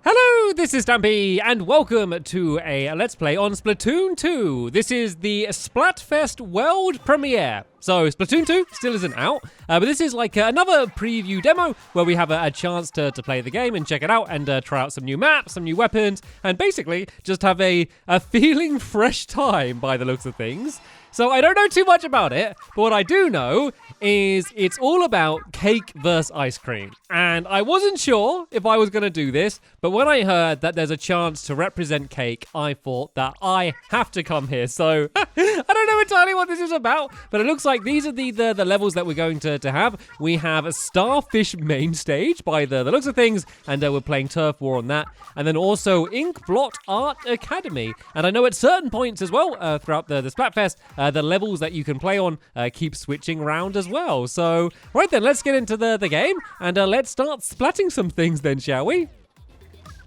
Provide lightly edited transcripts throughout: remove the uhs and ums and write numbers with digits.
Hello, this is Stampy, and welcome to a Let's Play on Splatoon 2. This is the Splatfest world premiere. So Splatoon 2 still isn't out, but this is like another preview demo where we have a chance to play the game and check it out and try out some new maps, some new weapons, and basically just have a feeling fresh time by the looks of things. So I don't know too much about it, but what I do know is it's all about cake versus ice cream. And I wasn't sure if I was going to do this, but when I heard that there's a chance to represent cake, I thought that I have to come here. So I don't know entirely what this is about, but it looks like these are the levels that we're going to have. We have a Starfish main stage by the looks of things, and we're playing Turf War on that. And then also Inkling Art Academy. And I know at certain points as well throughout the Splatfest, the levels that you can play on keep switching around as well. So, right then, let's get into the game, and let's start splatting some things then, shall we?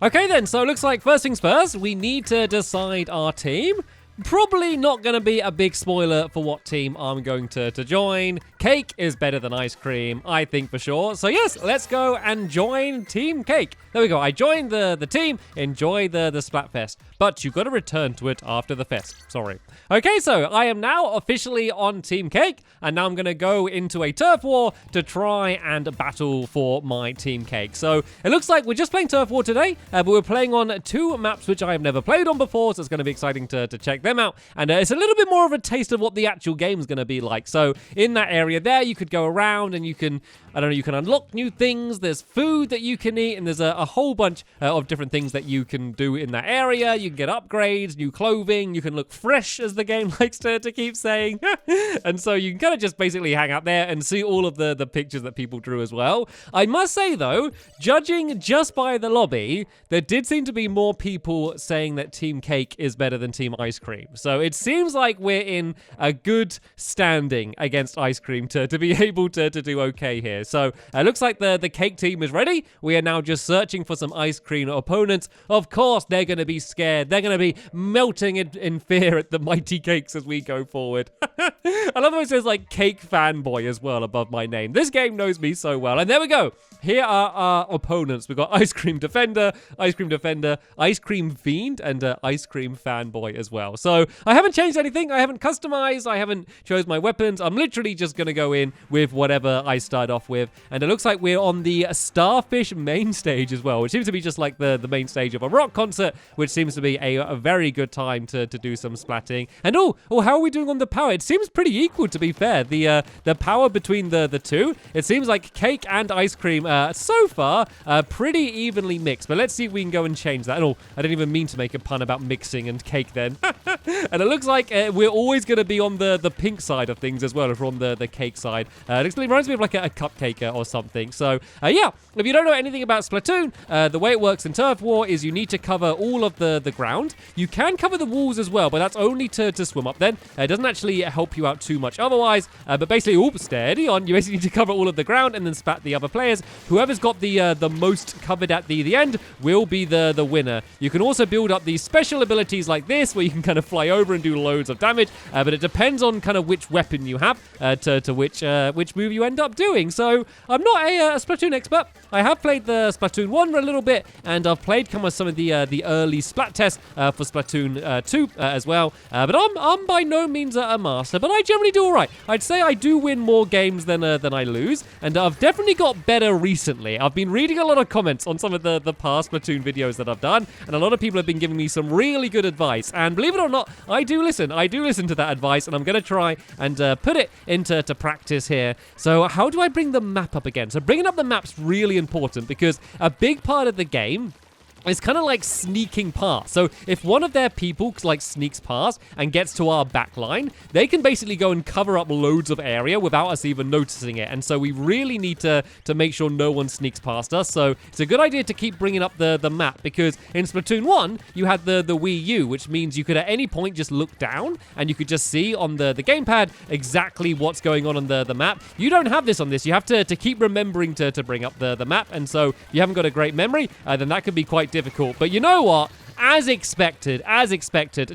Okay then, so it looks like first things first, we need to decide our team. Probably not going to be a big spoiler for what team I'm going to join. Cake is better than ice cream, I think for sure. So yes, let's go and join Team Cake. There we go. I joined the team. Enjoy the Splatfest. But you've got to return to it after the fest. Sorry. Okay, so I am now officially on Team Cake. And now I'm going to go into a turf war to try and battle for my Team Cake. So it looks like we're just playing turf war today. But we're playing on two maps which I have never played on before. So it's going to be exciting to check them out. And it's a little bit more of a taste of what the actual game is going to be like. So in that area there, you could go around and you can, I don't know, you can unlock new things. There's food that you can eat, and there's a whole bunch of different things that you can do in that area. You can get upgrades, new clothing. You can look fresh, as the game likes to keep saying. And so you can kind of just basically hang out there and see all of the pictures that people drew as well. I must say, though, judging just by the lobby, there did seem to be more people saying that Team Cake is better than Team Ice Cream. So it seems like we're in a good standing against ice cream to be able to do okay here. So it looks like the cake team is ready. We are now just searching for some ice cream opponents. Of course, they're going to be scared. They're going to be melting in fear at the mighty cakes as we go forward. I love how it says like cake fanboy as well above my name. This game knows me so well. And there we go. Here are our opponents. We've got Ice Cream Defender, Ice Cream Fiend, and Ice Cream Fanboy as well. So I haven't changed anything. I haven't customized. I haven't chose my weapons. I'm literally just going to go in with whatever I start off with. And it looks like we're on the Starfish main stage as well, which seems to be just like the main stage of a rock concert, which seems to be a very good time to do some splatting. And oh, how are we doing on the power? It seems pretty equal, to be fair. The power between the two, it seems like cake and ice cream so far pretty evenly mixed. But let's see if we can go and change that. Oh, I didn't even mean to make a pun about mixing and cake then. And it looks like we're always going to be on the pink side of things as well, if we're on the cake side. It reminds me of like a cupcake or something. So yeah, if you don't know anything about Splatoon, the way it works in Turf War is you need to cover all of the ground. You can cover the walls as well, but that's only to swim up then. It doesn't actually help you out too much otherwise. But basically, steady on. You basically need to cover all of the ground and then spat the other players. Whoever's got the most covered at the end will be the winner. You can also build up these special abilities like this, where you can kind of fly over and do loads of damage. But it depends on kind of which weapon you have to which move you end up doing. So I'm not a Splatoon expert. I have played the Splatoon 1 for a little bit, and I've played some of the early Splat tests for Splatoon 2 as well. But I'm by no means a master, but I generally do all right. I'd say I do win more games than I lose, and I've definitely got better recently. I've been reading a lot of comments on some of the past Splatoon videos that I've done, and a lot of people have been giving me some really good advice. And believe it or not, I do listen. I do listen to that advice, and I'm going to try and put it into practice here. So how do I bring the map up again? So bringing up the map's really important, because a big part of the game It's kind of like sneaking past. So if one of their people like sneaks past and gets to our back line, they can basically go and cover up loads of area without us even noticing it. And so we really need to make sure no one sneaks past us. So it's a good idea to keep bringing up the map, because in Splatoon 1, you had the Wii U, which means you could at any point just look down and you could just see on the gamepad exactly what's going on the map. You don't have this on this. You have to keep remembering to bring up the map. And so if you haven't got a great memory, then that could be quite difficult. But you know what? as expected,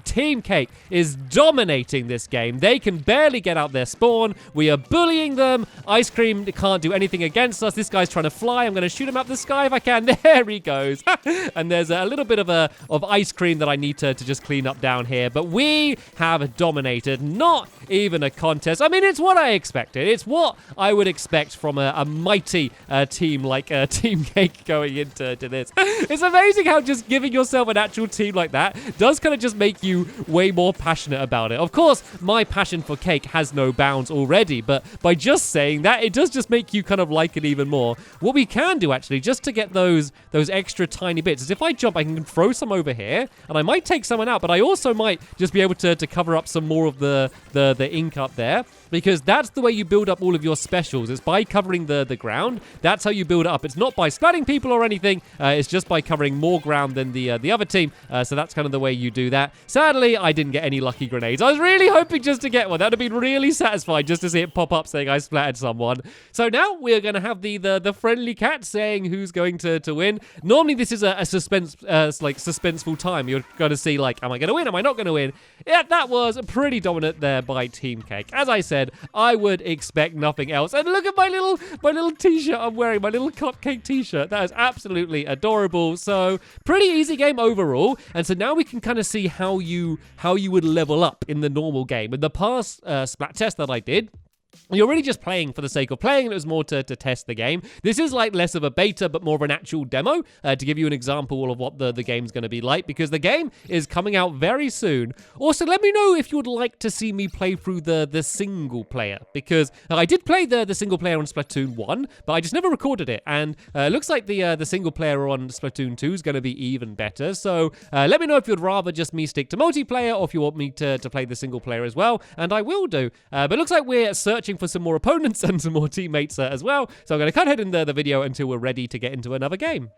Team Cake is dominating this game. They can barely get out their spawn. We are bullying them. Ice Cream can't do anything against us. This guy's trying to fly. I'm going to shoot him up the sky if I can. There he goes. And there's a little bit of Ice Cream that I need to just clean up down here. But we have dominated. Not even a contest. I mean, it's what I expected. It's what I would expect from a mighty team like Team Cake going into this. It's amazing how just giving yourself an actual team like that does kind of just make you way more passionate about it. Of course, my passion for Cake has no bounds already, but by just saying that, it does just make you kind of like it even more. What we can do actually, just to get those extra tiny bits, is if I jump, I can throw some over here, and I might take someone out, but I also might just be able to cover up some more of the ink up there, because that's the way you build up all of your specials. It's by covering the ground. That's how you build it up. It's not by splatting people or anything. It's just by covering more ground than the other team. So that's kind of the way you do that. Sadly, I didn't get any lucky grenades. I was really hoping just to get one. That would have been really satisfying just to see it pop up saying I splattered someone. So now we're going to have the friendly cat saying who's going to win. Normally this is a suspense, like suspenseful time. You're going to see like, am I going to win? Am I not going to win? Yeah, that was pretty dominant there by Team Cake. As I said, I would expect nothing else. And look at my little t-shirt I'm wearing, my little cupcake t-shirt. That is absolutely adorable. So pretty easy game overall. And so now we can kind of see how you would level up in the normal game. In the past Splat test that I did, you're really just playing for the sake of playing, and it was more to test the game. This is like less of a beta, but more of an actual demo to give you an example of what the game's going to be like, because the game is coming out very soon. Also, let me know if you would like to see me play through the single player, because I did play the single player on Splatoon 1, but I just never recorded it, and it looks like the single player on Splatoon 2 is going to be even better. So let me know if you'd rather just me stick to multiplayer, or if you want me to play the single player as well, and I will do. But it looks like we're searching for some more opponents and some more teammates as well. So I'm going to cut ahead in the video until we're ready to get into another game.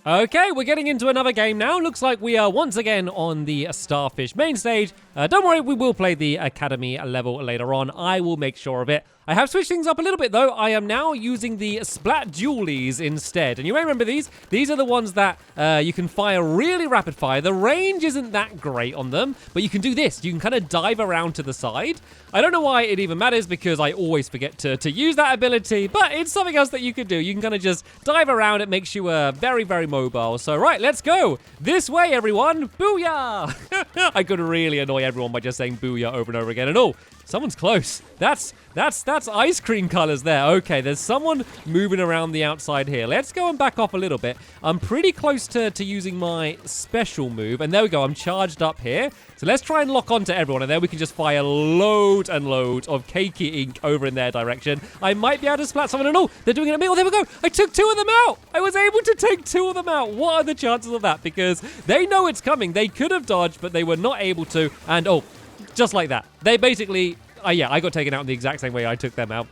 Okay, we're getting into another game now. Looks like we are once again on the Starfish main stage. Don't worry, we will play the Academy level later on. I will make sure of it. I have switched things up a little bit though. I am now using the Splat Dualies instead. And you may remember these. These are the ones that you can fire really rapid fire. The range isn't that great on them, but you can do this. You can kind of dive around to the side. I don't know why it even matters, because I always forget to use that ability, but it's something else that you can do. You can kind of just dive around. It makes you very, very mobile. So right, let's go. This way, everyone. Booyah! I could really annoy everyone by just saying booyah over and over again. And oh, someone's close. That's ice cream colors there. Okay, there's someone moving around the outside here. Let's go and back off a little bit. I'm pretty close to using my special move. And there we go. I'm charged up here. So let's try and lock onto everyone. And then we can just fire loads and loads of cakey ink over in their direction. I might be able to splat someone. And oh, they're doing it at me. Oh, there we go. I took 2 of them out. I was able to take 2 of them out. What are the chances of that? Because they know it's coming. They could have dodged, but they were not able to. And oh, just like that. They basically... yeah, I got taken out in the exact same way I took them out.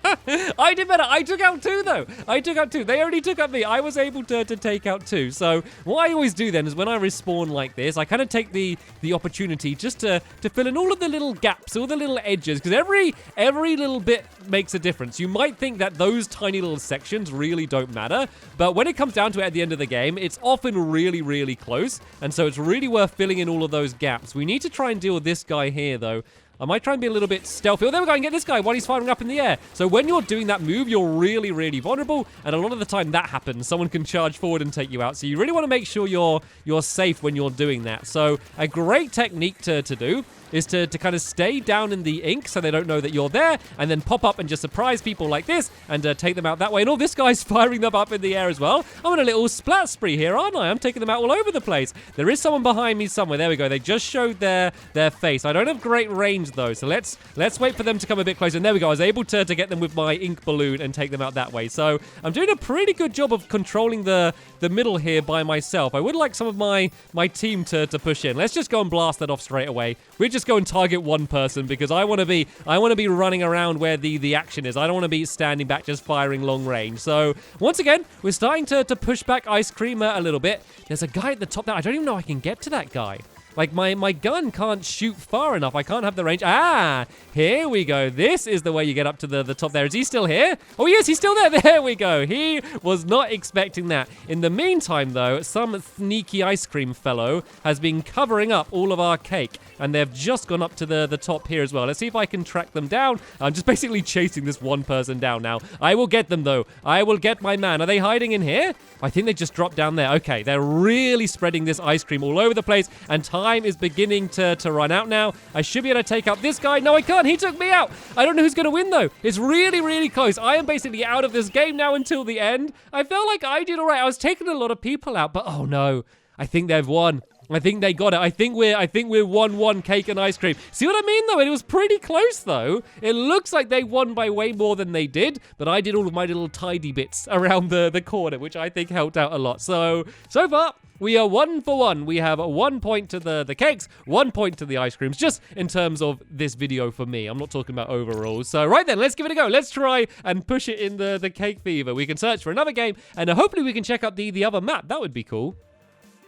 I did better. I took out 2, though. I took out 2. They only took out me. I was able to take out 2. So what I always do then is when I respawn like this, I kind of take the opportunity just to fill in all of the little gaps, all the little edges, because every little bit makes a difference. You might think that those tiny little sections really don't matter, but when it comes down to it at the end of the game, it's often really, really close, and so it's really worth filling in all of those gaps. We need to try and deal with this guy here, though. I might try and be a little bit stealthy. Oh, there we go, and get this guy while he's firing up in the air. So when you're doing that move, you're really, really vulnerable, and a lot of the time that happens. Someone can charge forward and take you out. So you really want to make sure you're safe when you're doing that. So a great technique to do is to kind of stay down in the ink so they don't know that you're there, and then pop up and just surprise people like this and take them out that way. And oh, this guy's firing them up in the air as well. I'm on a little splat spree here, aren't I? I'm taking them out all over the place. There is someone behind me somewhere. There we go. They just showed their face. I don't have great range though, so let's wait for them to come a bit closer. And there we go. I was able to get them with my ink balloon and take them out that way. So I'm doing a pretty good job of controlling the middle here by myself. I would like some of my team to push in. Let's just go and blast that off straight away. We're just go and target one person, because I want to be running around where the action is. I don't want to be standing back just firing long range. So once again, we're starting to push back Ice Cream a little bit. There's a guy at the top there. I don't even know I can get to that guy. Like, my gun can't shoot far enough. I can't have the range. Ah, here we go. This is the way you get up to the top there. Is he still here? Oh, yes, he's still there. There we go. He was not expecting that. In the meantime, though, some sneaky ice cream fellow has been covering up all of our cake, and they've just gone up to the top here as well. Let's see if I can track them down. I'm just basically chasing this one person down now. I will get them, though. I will get my man. Are they hiding in here? I think they just dropped down there. Okay, they're really spreading this ice cream all over the place, and time is beginning to run out now. I should be able to take out this guy. No, I can't. He took me out. I don't know who's going to win, though. It's really, really close. I am basically out of this game now until the end. I felt like I did all right. I was taking a lot of people out, but oh no. I think they've won. I think they got it. I think we're 1-1 cake and ice cream. See what I mean, though? It was pretty close, though. It looks like they won by way more than they did, but I did all of my little tidy bits around the corner, which I think helped out a lot. So far, we are 1 for 1. We have 1 point to the cakes, 1 point to the ice creams, just in terms of this video for me. I'm not talking about overall. So right then, let's give it a go. Let's try and push it in the cake fever. We can search for another game, and hopefully we can check out the other map. That would be cool.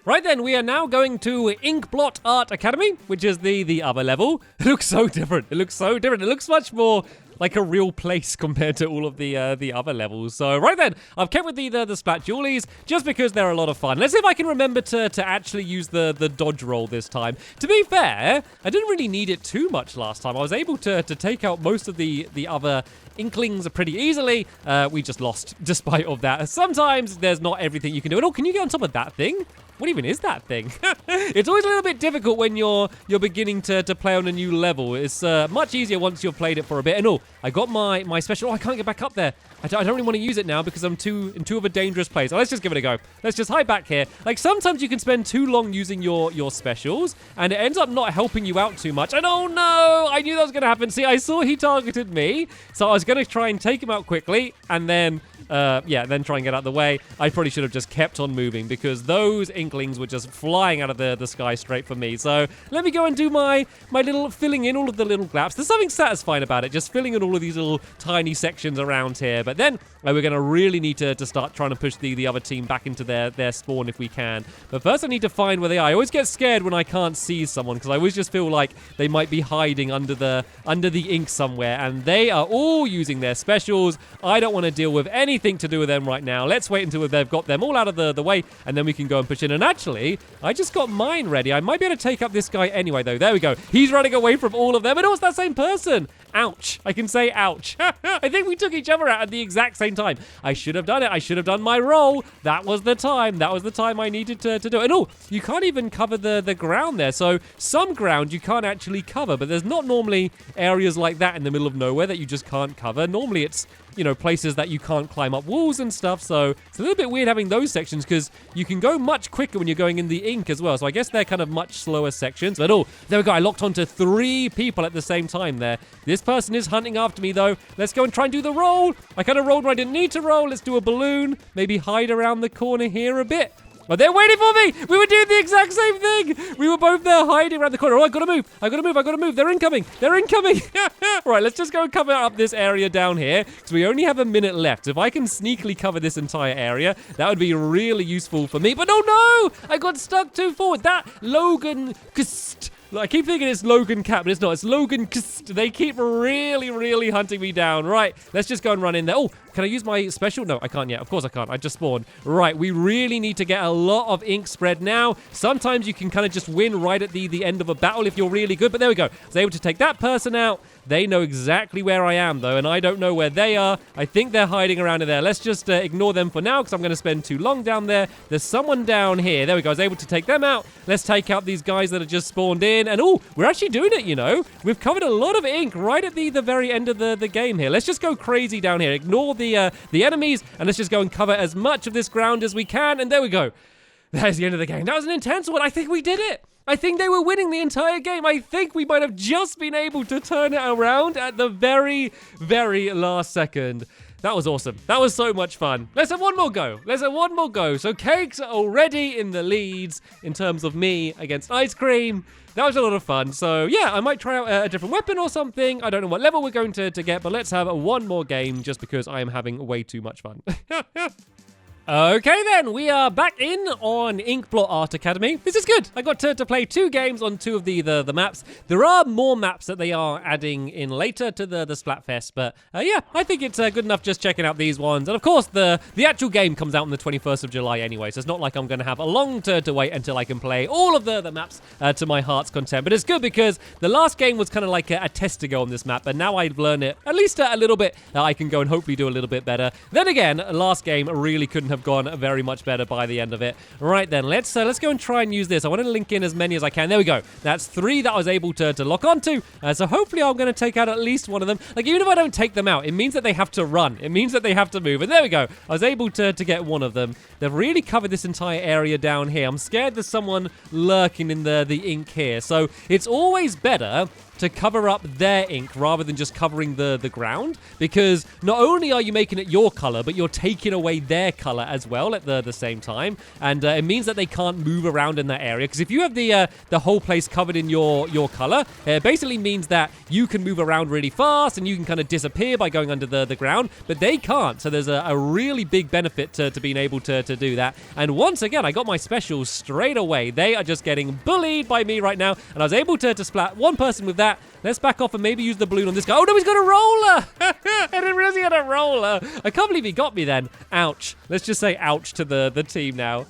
Right then, we are now going to Inkling Art Academy, which is the other level. It looks so different. It looks so different. It looks much more like a real place compared to all of the other levels. So right then, I've kept with the Splat Jewelies just because they're a lot of fun. Let's see if I can remember to actually use the dodge roll this time. To be fair, I didn't really need it too much last time. I was able to take out most of the other Inklings pretty easily. We just lost despite of that. Sometimes there's not everything you can do. And oh, can you get on top of that thing? What even is that thing? It's always a little bit difficult when you're beginning to play on a new level. It's much easier once you've played it for a bit. And oh, I got my special. Oh, I can't get back up there. I don't really want to use it now because I'm in too of a dangerous place. Oh, let's just give it a go. Let's just hide back here. Like, sometimes you can spend too long using your specials, and it ends up not helping you out too much. And oh no, I knew that was going to happen. See, I saw he targeted me, so I was going to try and take him out quickly, and then then try and get out of the way. I probably should have just kept on moving because those Inklings were just flying out of the sky straight for me. So let me go and do my little filling in all of the little gaps. There's something satisfying about it, just filling in all of these little tiny sections around here. But then we're going to really need to start trying to push the other team back into their spawn if we can. But first I need to find where they are. I always get scared when I can't see someone because I always just feel like they might be hiding under the ink somewhere, and they are all using their specials. I don't want to deal with anything to do with them right now. Let's wait until they've got them all out of the way, and then we can go and push in. And actually, I just got mine ready. I might be able to take up this guy anyway, though. There we go. He's running away from all of them. And oh, it's that same person. Ouch. I can say ouch. I think we took each other out at the exact same time. I should have done it. I should have done my roll. That was the time. That was the time I needed to do it. And oh, you can't even cover the ground there. So some ground you can't actually cover, but there's not normally areas like that in the middle of nowhere that you just can't cover. Normally it's, places that you can't climb up walls and stuff. So it's a little bit weird having those sections because you can go much quicker when you're going in the ink as well. So I guess they're kind of much slower sections. But oh, there we go. I locked onto 3 people at the same time there. This person is hunting after me, though. Let's go and try and do the roll. I kind of rolled where I didn't need to roll. Let's do a balloon. Maybe hide around the corner here a bit. Oh, they're waiting for me. We were doing the exact same thing. We were both there hiding around the corner. Oh, I gotta move. They're incoming. Right, let's just go and cover up this area down here because we only have a minute left. If I can sneakily cover this entire area, that would be really useful for me. But oh no, I got stuck too forward. That Logan... I keep thinking it's Logan Cat, but it's not. It's Logan. They keep really hunting me down. Right, let's just go and run in there. Oh, can I use my special? No, I can't yet. Of course I can't. I just spawned. Right, we really need to get a lot of ink spread now. Sometimes you can kind of just win right at the end of a battle if you're really good. But there we go. I was able to take that person out. They know exactly where I am, though, and I don't know where they are. I think they're hiding around in there. Let's just ignore them for now because I'm going to spend too long down there. There's someone down here. There we go. I was able to take them out. Let's take out these guys that have just spawned in. And, oh, we're actually doing it, We've covered a lot of ink right at the very end of the game here. Let's just go crazy down here. Ignore the enemies, and let's just go and cover as much of this ground as we can. And there we go. There's the end of the game. That was an intense one. I think we did it. I think they were winning the entire game. I think we might have just been able to turn it around at the very last second. That was awesome. That was so much fun. Let's have one more go. So Cakes are already in the leads in terms of me against Ice Cream. That was a lot of fun. So yeah, I might try out a different weapon or something. I don't know what level we're going to get, but let's have one more game just because I am having way too much fun. Okay then, we are back in on Inkling Art Academy. This is good. I got to play 2 games on 2 of the maps. There are more maps that they are adding in later to the Splatfest, but yeah, I think it's good enough just checking out these ones. And of course, the actual game comes out on the 21st of July anyway, so it's not like I'm going to have a long to wait until I can play all of the maps to my heart's content. But it's good because the last game was kind of like a test to go on this map, but now I've learned it at least a little bit. I can go and hopefully do a little bit better. Then again, last game really couldn't have gone very much better by the end of it. Right then, let's go and try and use this. I want to link in as many as I can. There we go. That's 3 that I was able to lock onto. So hopefully I'm going to take out at least one of them. Like, even if I don't take them out, it means that they have to run. It means that they have to move. And there we go. I was able to get one of them. They've really covered this entire area down here. I'm scared there's someone lurking in the ink here. So it's always better to cover up their ink rather than just covering the ground, because not only are you making it your color, but you're taking away their color as well at the same time, and it means that they can't move around in that area. Because if you have the whole place covered in your color, it basically means that you can move around really fast and you can kind of disappear by going under the ground, but they can't. So there's a really big benefit to being able to do that. And once again, I got my specials straight away. They are just getting bullied by me right now, and I was able to splat one person with that. Let's back off and maybe use the balloon on this guy. Oh no, he's got a roller! I didn't realize he had a roller. I can't believe he got me then. Ouch. Let's just say ouch to the team now.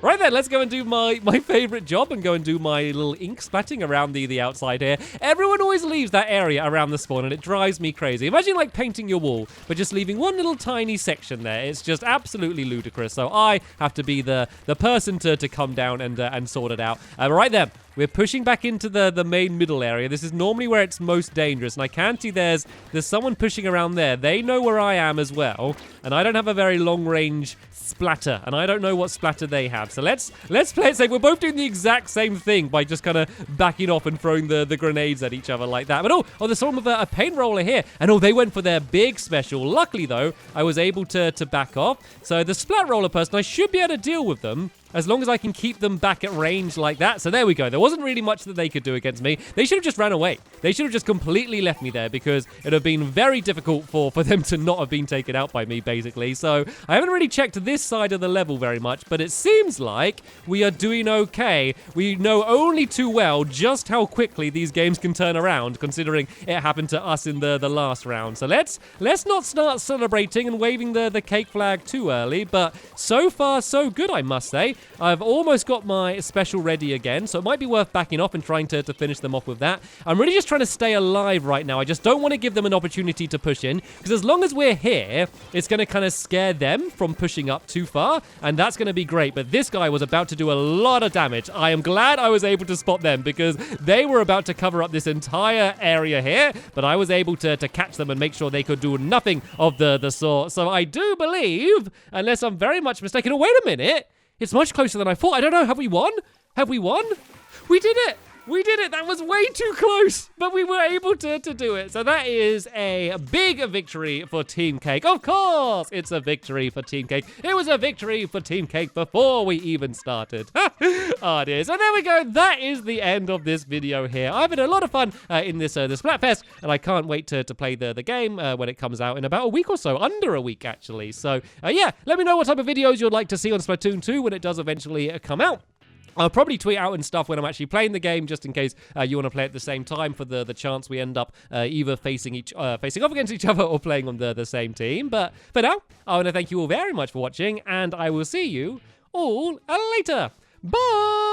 Right then, let's go and do my favorite job and go and do my little ink splatting around the outside here. Everyone always leaves that area around the spawn and it drives me crazy. Imagine like painting your wall, but just leaving one little tiny section there. It's just absolutely ludicrous. So I have to be the person to come down and sort it out. Right then. We're pushing back into the main middle area. This is normally where it's most dangerous. And I can see there's someone pushing around there. They know where I am as well. And I don't have a very long-range splatter. And I don't know what splatter they have. So let's play it safe. We're both doing the exact same thing by just kind of backing off and throwing the grenades at each other like that. But oh, there's someone with a paint roller here. And oh, they went for their big special. Luckily, though, I was able to back off. So the splat roller person, I should be able to deal with them as long as I can keep them back at range like that. So there we go. There wasn't really much that they could do against me. They should have just ran away. They should have just completely left me there, because it would have been very difficult for them to not have been taken out by me, basically. So I haven't really checked this side of the level very much, but it seems like we are doing okay. We know only too well just how quickly these games can turn around, considering it happened to us in the last round. So let's not start celebrating and waving the cake flag too early, but so far so good, I must say. I've almost got my special ready again, so it might be worth backing off and trying to finish them off with that. I'm really just trying to stay alive right now. I just don't want to give them an opportunity to push in, because as long as we're here, it's going to kind of scare them from pushing up too far, and that's going to be great. But this guy was about to do a lot of damage. I am glad I was able to spot them, because they were about to cover up this entire area here, but I was able to catch them and make sure they could do nothing of the sort. So I do believe, unless I'm very much mistaken. Oh, wait a minute. It's much closer than I thought. I don't know. Have we won? Have we won? We did it. We did it. That was way too close, but we were able to do it. So that is a big victory for Team Cake. Of course, it's a victory for Team Cake. It was a victory for Team Cake before we even started. Oh, dear. So there we go. That is the end of this video here. I've had a lot of fun in this Splatfest, and I can't wait to play the game when it comes out in about a week or so. Under a week, actually. So, yeah, let me know what type of videos you'd like to see on Splatoon 2 when it does eventually come out. I'll probably tweet out and stuff when I'm actually playing the game, just in case you want to play at the same time, for the chance we end up either facing off against each other or playing on the same team. But for now, I want to thank you all very much for watching, and I will see you all later. Bye!